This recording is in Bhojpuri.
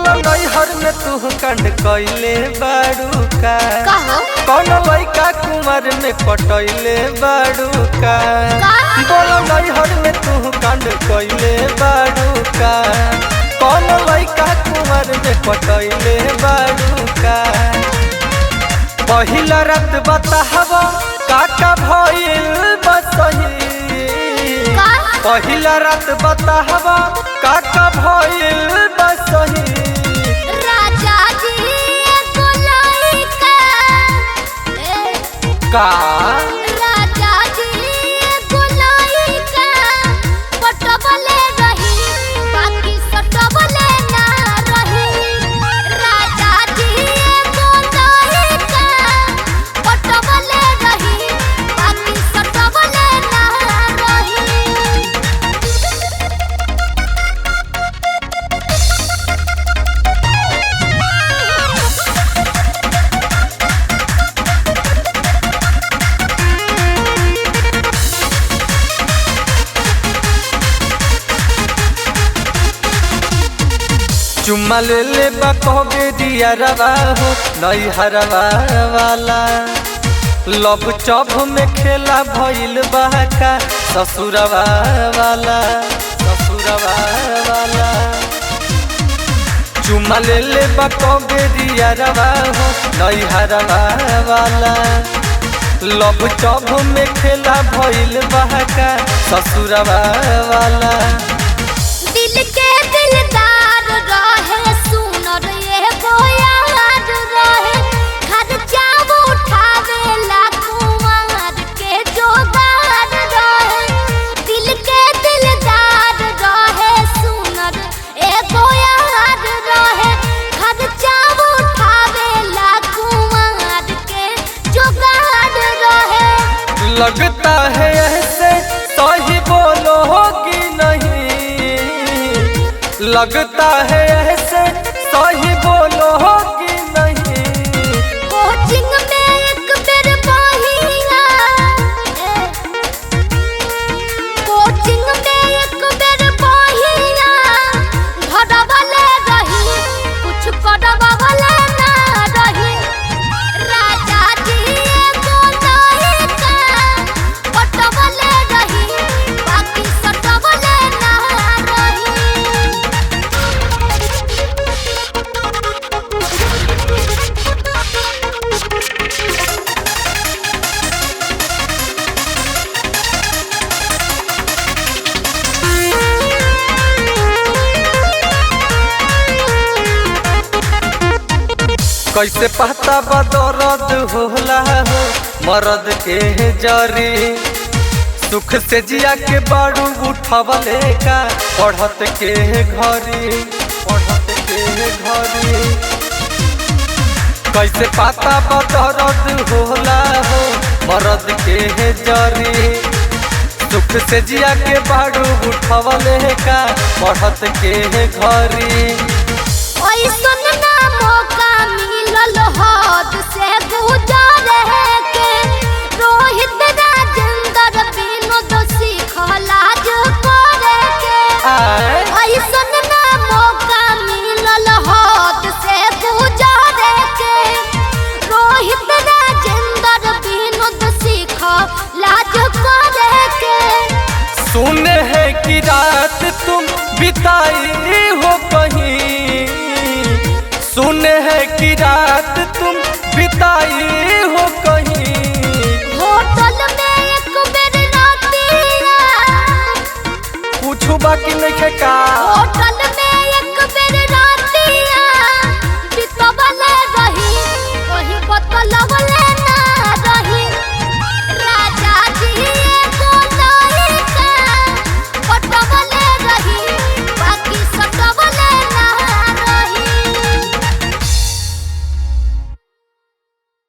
बोलो नैहर में तू कंड कैले बाड़ू का कौन लइका कुमार में पटैले बाड़ू का बोलो नैहर में तू कंड कैले बाड़ू का कौन लइका कुमार में पटैले बाड़ू का पहिला रात बताहबा काका भइल बसही पहिला रात बताहबा काका भइल बसही राजा जी को लइका का राजा जी को लइका पटबले रही बाकी सटबले ना रही राजा जी को लइका पटबले रही बाकी सटबले ना रही। चुम्मा ले ले कहबे दिया रवा हो नैहरवा वाला लब चब में खेला भइल बहका ससुरवा वाला चुम्मा ले ले कहबे दिया रवा हो नैहरवा वाला लब चब में खेला भइल बहका ससुरवा वाला दिल के दिलदार रहे सुनर ये बोयार रहे खर्चा उठावे ला कुमार के जोगार रहे दिल के दिलदार रहे सुनर ये बोयार रहे खर्चा उठावे ला कुमार के जोगार रहे। लगता है ऐसे सही बोलोगी नहीं लगता है ऐसे सही बोलोगी नहीं कोचिंग में एक बेर बहिया कोचिंग में एक बेर बहिया घरवाले रही कुछ करवाले ना रही राजा जी को लइका पटवले रही बाकी सटवले ना रही। कैसे पता बदरद होला हो मरद के जरी सुख से जिया के बाड़ू उठवले का पढ़त के घरी कैसे पता बदरद होला हो मरद के जरी सुख से जिया के बाड़ू उठवले का पढ़त के घरी ऐसन ना मौका मिलल हद से गुजरे के रोहित राजेंद्र विनोद सिखलाज करे के ऐसन ना मौका मिलल हद से गुजरे के रोहित राजेंद्र विनोद सिखलाज करे के। सुने है कि रात तुम बिताई हो कहीं सुने है कि रात तुम बिताई हो कहीं होटल में एक बेर रातिया कुछ बाकी नहीं का होटल